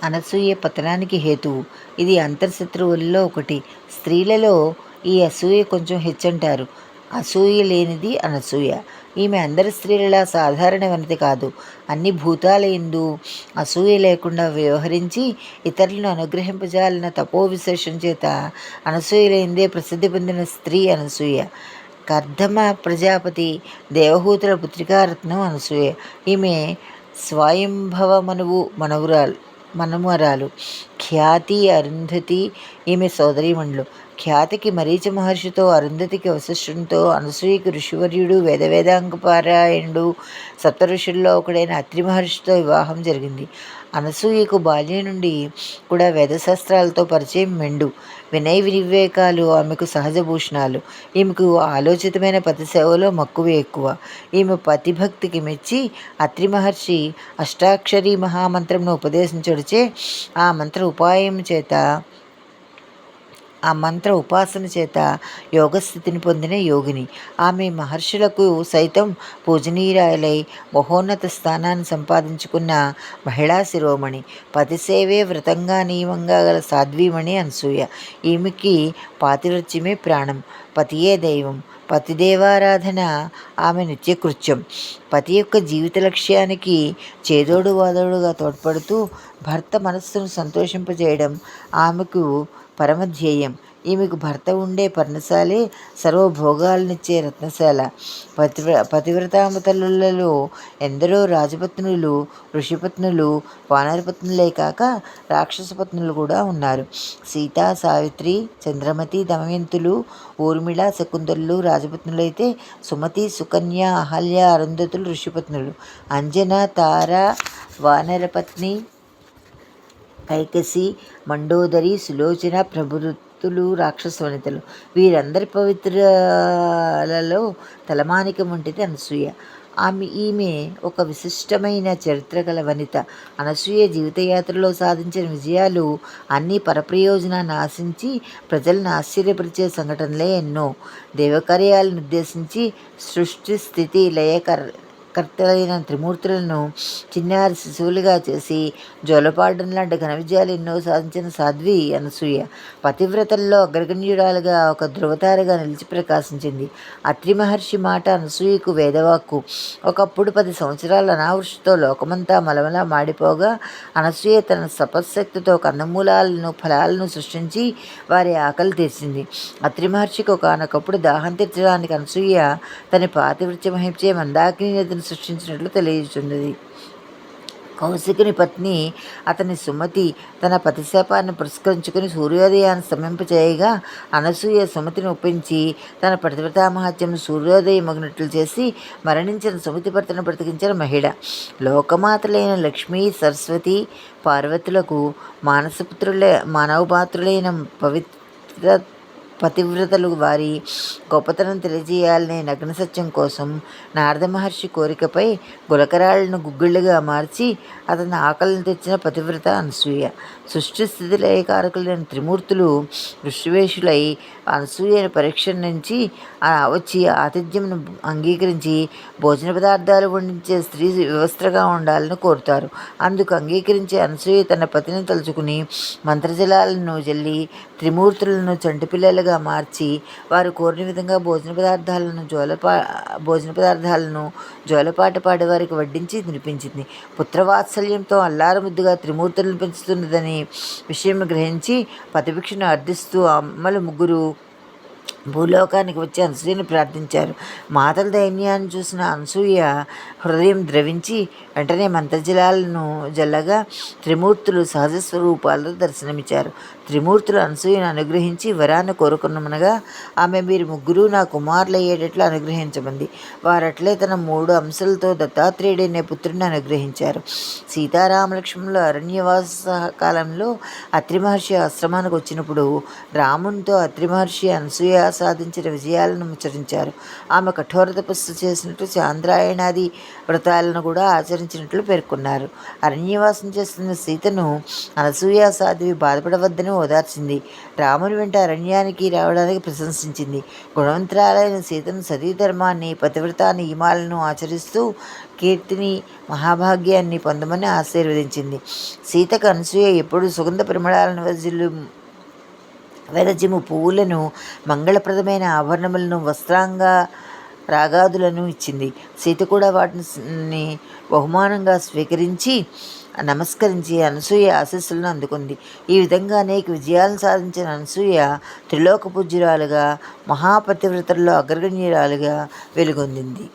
అనసూయ పతనానికి హేతువు. ఇది అంతర్శత్రువులలో ఒకటి. స్త్రీలలో ఈ అసూయ కొంచెం హెచ్చంటారు. అసూయ లేనిది అనసూయ. ఈమె అందరి స్త్రీలలా సాధారణ వనిత కాదు. అన్ని భూతాలయందు అసూయ లేకుండా వ్యవహరించి ఇతరులను అనుగ్రహింపజాలిన తపో విశేషం చేత అనసూయ లేనిదే ప్రసిద్ధి పొందిన స్త్రీ అనసూయ. కర్దమ ప్రజాపతి దేవహూతుల పుత్రికారత్నం అనసూయ. ఈమె స్వయంభవ మనమరాలు. ఖ్యాతి అరుంధతి ఈమె సోదరీమణులు. ఖ్యాతికి మరీచ మహర్షితో, అరుంధతికి వశిష్ఠునితో, అనసూయకి ఋషివర్యుడు వేదవేదాంగపారాయణుడు సప్త ఋషుల్లో ఒకడైన అత్రి మహర్షితో వివాహం జరిగింది. అనసూయకు బాల్యం నుండి కూడా వేదశాస్త్రాలతో పరిచయం మెండు. వినయ వివేకాలు ఆమెకు సహజ భూషణాలు. ఈమెకు ఆలోచితమైన పతి సేవలో మక్కువ ఎక్కువ. ఈమె పతిభక్తికి మెచ్చి అత్రి మహర్షి అష్టాక్షరీ మహామంత్రంను ఉపదేశించడిచే ఆ మంత్ర ఉపాసన చేత యోగస్థితిని పొందిన యోగిని. ఆమె మహర్షులకు సైతం పూజనీయురాలై మహోన్నత స్థానాన్ని సంపాదించుకున్న మహిళా శిరోమణి. పతిసేవే వ్రతంగా నియమంగా గల సాధ్వీమణి అనసూయ. ఈమెకి పాతివ్రత్యమే ప్రాణం, పతియే దైవం. పతిదేవారాధన ఆమె నిత్యకృత్యం. పతి యొక్క జీవిత లక్ష్యానికి చేదోడు వాదోడుగా తోడ్పడుతూ భర్త మనస్సును సంతోషింపజేయడం ఆమెకు పరమధ్యేయం. ఈమెకు భర్త ఉండే పర్ణశాలే సర్వభోగాలనిచ్చే రత్నశాల. పతివ్రతామతలులలో ఎందరో రాజపత్నులు, ఋషిపత్నులు, వానరపత్నులే కాక రాక్షసపత్నులు కూడా ఉన్నారు. సీత, సావిత్రి, చంద్రమతి, దమయంతులు, ఊర్మిళ, శకుంతలు రాజపత్నులైతే సుమతి, సుకన్య, అహల్య, అరుంధతులు ఋషిపత్నులు. అంజన, తార వానరపత్ని, కైకసి, మండోదరి, సులోచన ప్రభృతులు రాక్షస వనితలు. వీరందరి పవిత్రలలో తలమానికం వంటిది అనసూయ. ఈమె ఒక విశిష్టమైన చరిత్ర గల వనిత. అనసూయ జీవితయాత్రలో సాధించిన విజయాలు అన్నీ పరప్రయోజనాన్ని ఆశించి ప్రజలను ఆశ్చర్యపరిచే సంఘటనలే ఎన్నో. దేవకార్యాలను ఉద్దేశించి సృష్టి స్థితి లయకర్తలైన త్రిమూర్తులను చిన్నారి శిశువులుగా చేసి జోలపాడడం లాంటి ఘన విజయాలు ఎన్నో సాధించిన సాధ్వి అనసూయ. పతివ్రతల్లో అగ్రగణ్యురాలుగా ఒక ధృవతారగా నిలిచి ప్రకాశించింది. అత్రి మహర్షి మాట అనసూయకు వేదవాక్కు. ఒకప్పుడు 10 సంవత్సరాల అనావృష్టితో లోకమంతా మలమలా మాడిపోగా అనసూయ తన తపశ్శక్తితో కందమూలాలను, ఫలాలను సృష్టించి వారి ఆకలి తీర్చింది. అత్రి మహర్షికి ఒకనొకప్పుడు దాహం తీర్చడానికి అనసూయ తన పాతివ్రత్య మహించే మందాకిని నదిని సృష్టించినట్లు తెలియజేస్తున్నది. కౌశికుని పత్ని అతని సుమతి తన పతిశాపాన్ని పురస్కరించుకుని సూర్యోదయాన్ని సమయింపచేయగా అనసూయ సుమతిని ఒప్పించి తన పతివ్రతామహత్యం సూర్యోదయమగినట్లు చేసి మరణించిన సుమతి భర్తను బ్రతికించిన మహిళ. లోకమాతలైన లక్ష్మీ, సరస్వతి, పార్వతులకు మానవపాత్రులైన పతివ్రతలు వారి గొప్పతనం తెలియజేయాలనే నగ్న సత్యం కోసం నారద మహర్షి కోరికపై గులకరాళ్లను గుగ్గిళ్ళుగా మార్చి అతని ఆకలిని తెచ్చిన పతివ్రత అనసూయ. సృష్టి స్థితి లయకారకులైన త్రిమూర్తులు ఋషివేషులై అనసూయను పరీక్ష నుంచి వచ్చి ఆతిథ్యంను అంగీకరించి భోజన పదార్థాలు వండించే స్త్రీ వ్యవస్థగా ఉండాలని కోరుతారు. అందుకు అంగీకరించి అనసూయ తన పతిని తలుచుకుని మంత్రజలాలను జల్లి త్రిమూర్తులను చంటిపిల్లలుగా మార్చి వారు కోరిన విధంగా భోజన పదార్థాలను జోలపాట పాడేవారికి వడ్డించి తినిపించింది. పుత్రవాత్సల్యంతో అల్లారముద్దుగా త్రిమూర్తులను పెంచుతున్నదని విషయం గ్రహించి పతిభిక్షను అర్థిస్తూ అమ్మలు ముగ్గురు భూలోకానికి వచ్చి అనసూయను ప్రార్థించారు. మాతల దైన్యాన్ని చూసిన అనసూయ హృదయం ద్రవించి వెంటనే మంత్రజలాలను జల్లగా త్రిమూర్తులు సహజ స్వరూపాలతో దర్శనమిచ్చారు. త్రిమూర్తులు అనసూయను అనుగ్రహించి వరాన్ని కోరుకున్నమనగా ఆమె మీరు ముగ్గురు నా కుమారులయ్యేటట్లు అనుగ్రహించమంది. వారట్లే తన 3 అంశాలతో దత్తాత్రేయుడనే పుత్రుడిని అనుగ్రహించారు. సీతారామలక్ష్మణుల అరణ్యవాస కాలంలో అత్రి మహర్షి ఆశ్రమానికి వచ్చినప్పుడు రామునితో అత్రి మహర్షి అనసూయ సాధించిన విజయాలను ముచ్చరించారు. ఆమె కఠోర తపస్సు చేసినట్టు చాంద్రాయణాది వ్రతాలను కూడా ఆచరించినట్లు పేర్కొన్నారు. అరణ్యవాసం చేస్తున్న సీతను అనసూయ సాధ్వి బాధపడవద్దని ఓదార్చింది. రాముని వెంట అరణ్యానికి రావడానికి ప్రశంసించింది. గుణవంతురాలైన సీతను సతీధర్మాన్ని, పతివ్రత నియమాలను ఆచరిస్తూ కీర్తిని, మహాభాగ్యాన్ని పొందమని ఆశీర్వదించింది. సీతకు అనసూయ ఎప్పుడు సుగంధ పరిమళాలను వెదజిము పువ్వులను, మంగళప్రదమైన ఆభరణములను, వస్త్రాంగ రాగాదులను ఇచ్చింది. సీత కూడా వాటిని బహుమానంగా స్వీకరించి నమస్కరించి అనసూయ ఆశీస్సులను అందుకుంది. ఈ విధంగా అనేక విజయాలను సాధించిన అనసూయ త్రిలోక పూజ్యురాలుగా, మహాపతివ్రతల్లో అగ్రగణ్యురాలుగా వెలుగొందింది.